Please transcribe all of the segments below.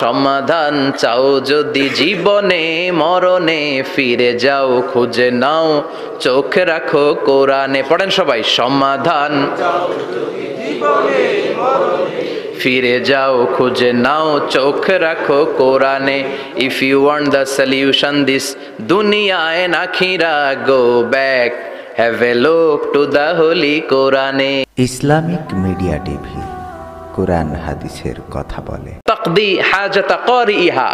সমাধান চাও যদি জীবনে মরণে, ফিরে যাও খুঁজে নাও চোখ রাখো কোরআনে। পড়েন সবাই, সমাধান ফিরে যাও খুঁজে নাও চোখ রাখো কোরআনে। If you want the solution this দুনিয়া এন্ড আখিরা, go back have a look to the holy কোরআনে। ইসলামিক মিডিয়া টিভি, কোরআন হাদিসের কথা বলে। তাকদি হাজাতা কারিহা,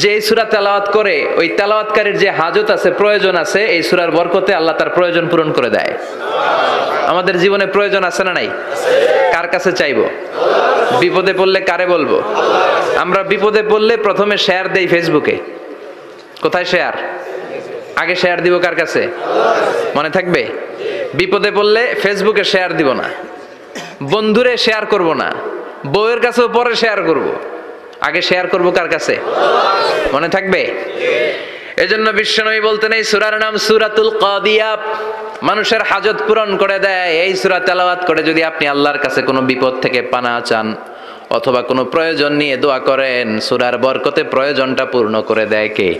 যে এই সূরা তেলাওয়াত করে ওই তেলাওয়াতকারীর যে হাজত আছে, প্রয়োজন আছে, এই সূরার বরকতে আল্লাহ তার প্রয়োজন পূরণ করে দেয়। আমাদের জীবনে প্রয়োজন আছে না নাই? কার কাছে চাইবো? বিপদে পড়লে কারে বলবো? আমরা বিপদে পড়লে প্রথমে শেয়ার দেই ফেসবুকে। কোথায় শেয়ার? আগে শেয়ার দিব কার কাছে? মনে থাকবে? বিপদে পড়লে ফেসবুকে শেয়ার দিব না, বন্ধুরে শেয়ার করব না, বউয়ের কাছেও পরে শেয়ার করব, আগে শেয়ার করব কার কাছে? মনে থাকবে? এজন্য বিশ্বনবী বলতেন এই সূরার নাম সূরাতুল কাদিয়া, মানুষের হাজত পূরণ করে দেয়। এই সূরা তেলাওয়াত করে যদি আপনি আল্লাহর কাছে কোনো বিপদ থেকে পানা চান অথবা কোনো প্রয়োজন নিয়ে দোয়া করেন, সূরার বরকতে প্রয়োজনটা পূর্ণ করে দেয় কে?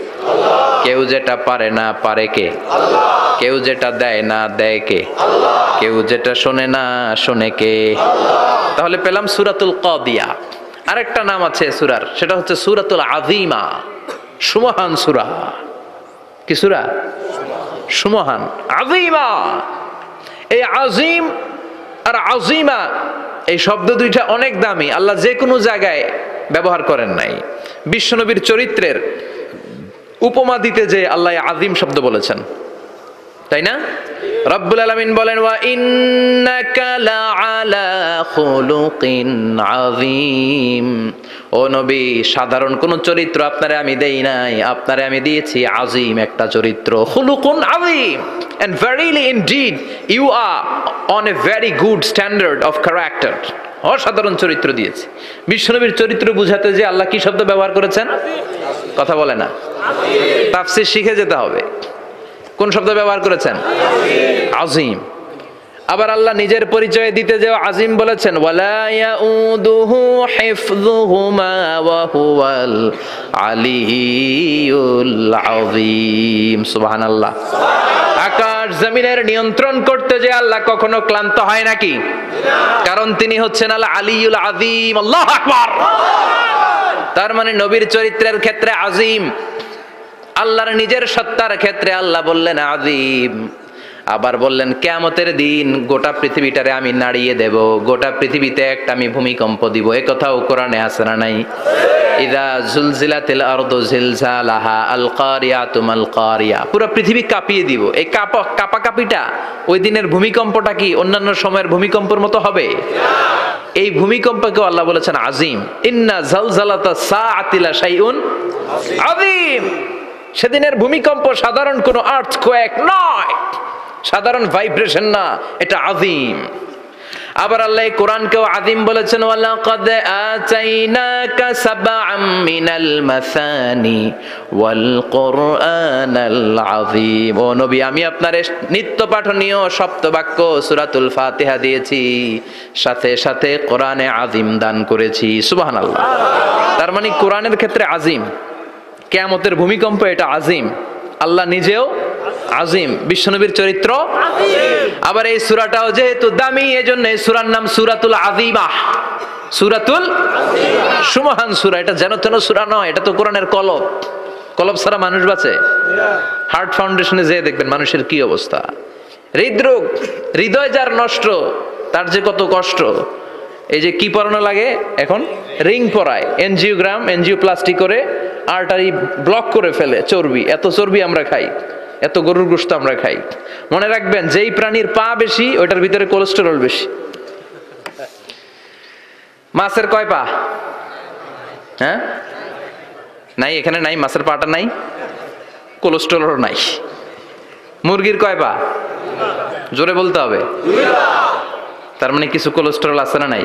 কেউ যেটা পারে না পারে কে? কেউ যেটা দেয় না দেয় কে? কেউ যেটা শোনে না শোনে কে? তাহলে পেলাম সূরাতুল কাদিয়া। আরেকটা নাম আছে সূরার, সেটা হচ্ছে সূরাতুল আযীমা, সুমহান সূরা। কি সূরা? সুমহান, আযীমা। এই আযীম আর আযীমা এই শব্দ দুইটা অনেক দামি, আল্লাহ যে কোনো জায়গায় ব্যবহার করেন নাই। বিশ্বনবীর চরিত্রের উপমা দিতে যে আল্লাহ আযীম শব্দ বলেছেন, তাই না? রব্বুল আলামিন বলেন ওয়া ইন্নাকা লাআলা খুলুকিন আযীম। ও নবী, সাধারণ কোন চরিত্র আপনারে আমি দেই নাই, আপনারে আমি দিয়েছি আযীম একটা চরিত্র, খুলুকুন আযীম। And verily indeed you are on a very good standard of character. অসাধারণ চরিত্র দিয়েছি। বিশ্বনবীর চরিত্র বুঝাতে যে আল্লাহ কি শব্দ ব্যবহার করেছেন? কথা বলে না, তাফসীর শিখে যেতে হবে। কোন শব্দ ব্যবহার করেছেন? আযীম। আবার আল্লাহ নিজের পরিচয় দিতে যে আযীম বলেছেন, ওয়ালা ইয়াউদুহু হিফযুহুমা ওয়া হুয়াল আলিয়্যুল আযীম। সুবহানাল্লাহ। আকাশ জমিনের নিয়ন্ত্রণ করতে যে আল্লাহ কখনো ক্লান্ত হয় নাকি? কারণ তিনি হচ্ছেন আল আলিয়্যুল আযীম। আল্লাহু আকবার। তার মানে নবীর চরিত্রের ক্ষেত্রে আযীম, আল্লাহর নিজের সত্তার ক্ষেত্রে আল্লাহ বললেন আযীম। আবার বললেন কিয়ামতের দিন গোটা পৃথিবীটারে আমি নাড়িয়ে দেব, গোটা পৃথিবীতে একটা আমি ভূমিকম্প দিব। এই কথাও কোরআনে আছে না নাই? ইযা জুলজিলাতিল আরদু জিলজালাহা আল কারিয়াতু মাল কারিয়া, পুরো পৃথিবী কাঁপিয়ে দিব। এই কাঁপাকাঁপিটা ওই দিনের ভূমিকম্পটা কি অন্যান্য সময়ের ভূমিকম্পের মতো হবে? এই ভূমিকম্পকে আল্লাহ বলেছেন আযীম। ইন্না জালজালাতা সাআতি লা শাইউন আযীম। সেদিনের ভূমিকম্প সাধারণ কোনো আর্থকোয়েক নয়, সাধারণ ভাইব্রেশন না, এটা আযীম। আবার আল্লাহ কোরআনকেও আযীম বলেছেন, ওয়ালাকাদ আতাইনাকা সাবআম মিনাল মাসানি ওয়াল কুরআনাল আযীম। ও নবী, আমি আপনারে নিত্য পাঠনীয় সপ্তবাক্য সূরাতুল ফাতিহা দিয়েছি, সাথে সাথে কোরআনে আযীম দান করেছি। সুবহানাল্লাহ। তার মানে কোরআনের ক্ষেত্রে আযীম, কিয়ামতের ভূমিকম্প এটা আযীম, আল্লাহ নিজেও আযীম, বিশ্বনবীর চরিত্র আযীম। আবার এই সূরাটাও যেহেতু দামি, এজন্য এই সূরার নাম সূরাতুল আযীমা, সূরাতুল সুমহান সূরা। এটা যেন তেন সূরা নয়, এটা তো কোরআনের কলব। কলব ছাড়া মানুষ বাঁচে? হার্ট ফাউন্ডেশনে যেয়ে দেখবেন মানুষের কি অবস্থা। হৃদরোগ, হৃদয় যার নষ্ট, তার যে কত কষ্ট। এই যে কি পরানো লাগে এখন? রিং পরায়, এনজিওগ্রাম, এনজিওপ্লাস্টি করে আর্টারি ব্লক করে ফেলে। চর্বি, এত চর্বি আমরা খাই, এত গরুর গোশত আমরা খাই। মনে রাখবেন, যেই প্রাণীর পা বেশি ওইটার ভিতরে কোলেস্টেরল বেশি। মাছের কয় পা? হ্যাঁ, নাই, এখানে নাই, মাছের পাটা নাই, কোলেস্টেরল নাই। মুরগির কয় পা? জোরে বলতে হবে। তার মানে কিছু কোলেস্টেরল আছে না নাই?